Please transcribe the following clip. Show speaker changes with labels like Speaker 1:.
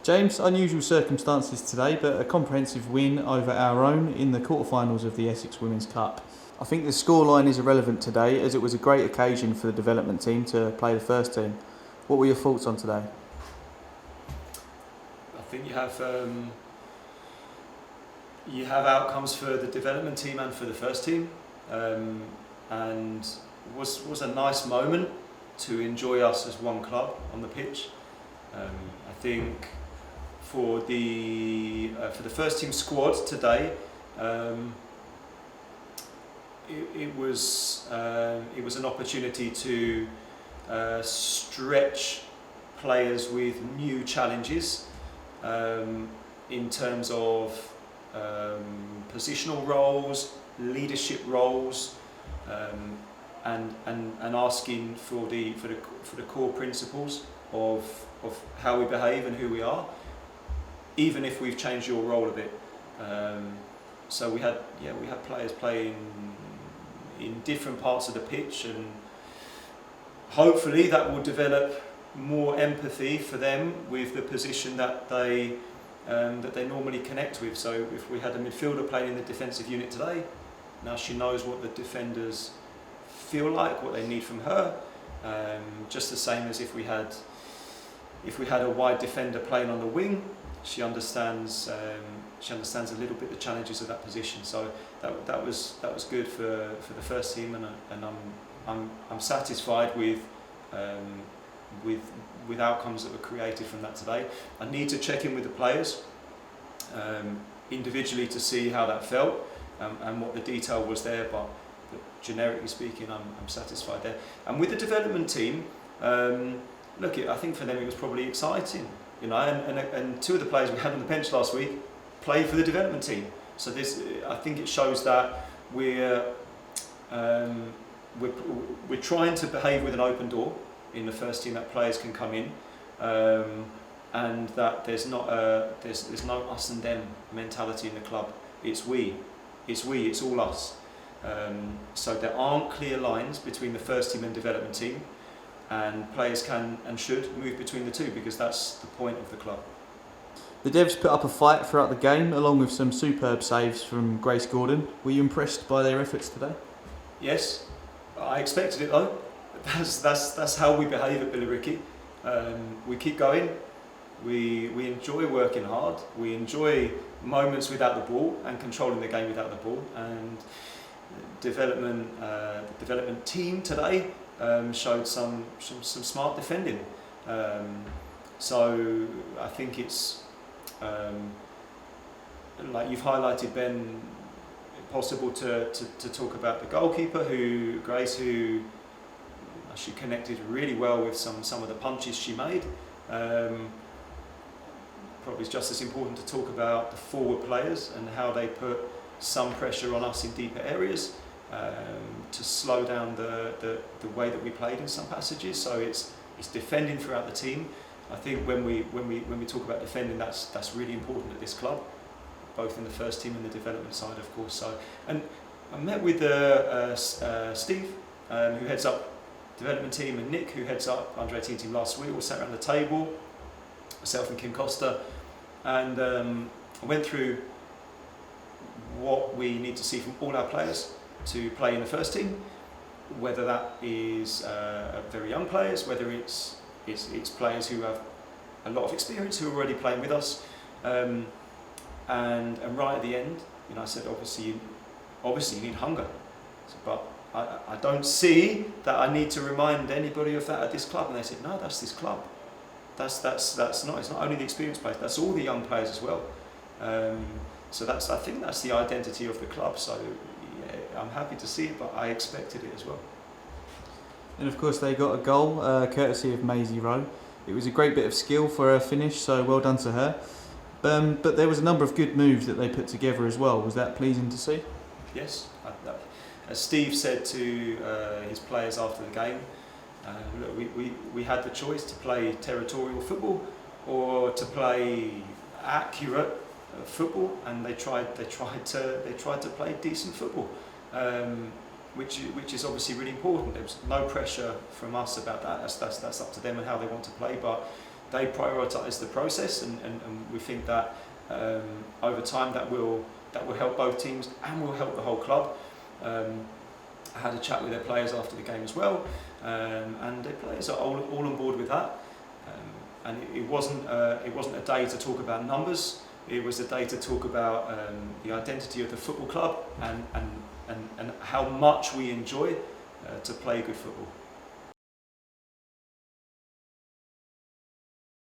Speaker 1: James, unusual circumstances today, but a comprehensive win over our own in the quarterfinals of the Essex Women's Cup. I think the scoreline is irrelevant today, as it was a great occasion for the development team to play the first team. What were your thoughts on today?
Speaker 2: I think you have outcomes for the development team and for the first team, and was a nice moment to enjoy us as one club on the pitch. I think for the first team squad today, it was an opportunity to stretch players with new challenges in terms of positional roles, leadership roles, and asking for the core principles of how we behave and who we are, even if we've changed your role a bit. So we had players playing in different parts of the pitch, and hopefully that will develop more empathy for them with the position that they normally connect with. So if we had a midfielder playing in the defensive unit today, now she knows what the defenders feel like, what they need from her. Just the same as if we had a wide defender playing on the wing, she understands a little bit the challenges of that position. So that was good for the first team, and I'm satisfied with outcomes that were created from that today. I need to check in with the players individually to see how that felt and what the detail was there, but generically speaking, I'm satisfied there. And with the development team, I think for them it was probably exciting, and two of the players we had on the bench last week played for the development team. So I think it shows that we're trying to behave with an open door in the first team, that players can come in, and that there's no us and them mentality in the club. It's all us. So there aren't clear lines between the first team and development team, and players can and should move between the two, because that's the point of the club.
Speaker 1: The Devs put up a fight throughout the game, along with some superb saves from Grace Gordon. Were you impressed by their efforts today?
Speaker 2: Yes, I expected it though. That's how we behave at Billericay. We keep going. We enjoy working hard. We enjoy moments without the ball and controlling the game without the ball. And the development team today showed some smart defending. So I think it's like you've highlighted, Ben. Possible to talk about the goalkeeper, Grace, who she connected really well with some of the punches she made. Probably it's just as important to talk about the forward players and how they put some pressure on us in deeper areas to slow down the way that we played in some passages. So it's defending throughout the team. I think when we talk about defending, that's really important at this club, both in the first team and the development side, of course. So, and I met with Steve, who heads up development team, and Nick, who heads up under 18 team last week. We all sat around the table, myself and Kim Costa, and I went through what we need to see from all our players to play in the first team, whether that is very young players, whether it's players who have a lot of experience who are already playing with us. And right at the end, I said, obviously you need hunger, but I don't see that I need to remind anybody of that at this club. And they said, no, that's this club. That's not. It's not only the experienced players. That's all the young players as well. So I think that's the identity of the club. So yeah, I'm happy to see it, but I expected it as well.
Speaker 1: And of course they got a goal, courtesy of Maisie Rowe. It was a great bit of skill for her finish, so well done to her. But there was a number of good moves that they put together as well. Was that pleasing to see?
Speaker 2: Yes. As Steve said to his players after the game, look, we had the choice to play territorial football or to play accurate football, and they tried to play decent football, which is obviously really important. There was no pressure from us about that. That's up to them and how they want to play. But they prioritise the process, and we think that over time that will help both teams and will help the whole club. I had a chat with their players after the game as well, and their players are all on board with that. And it wasn't a day to talk about numbers. It was a day to talk about the identity of the football club and how much we enjoy to play good football.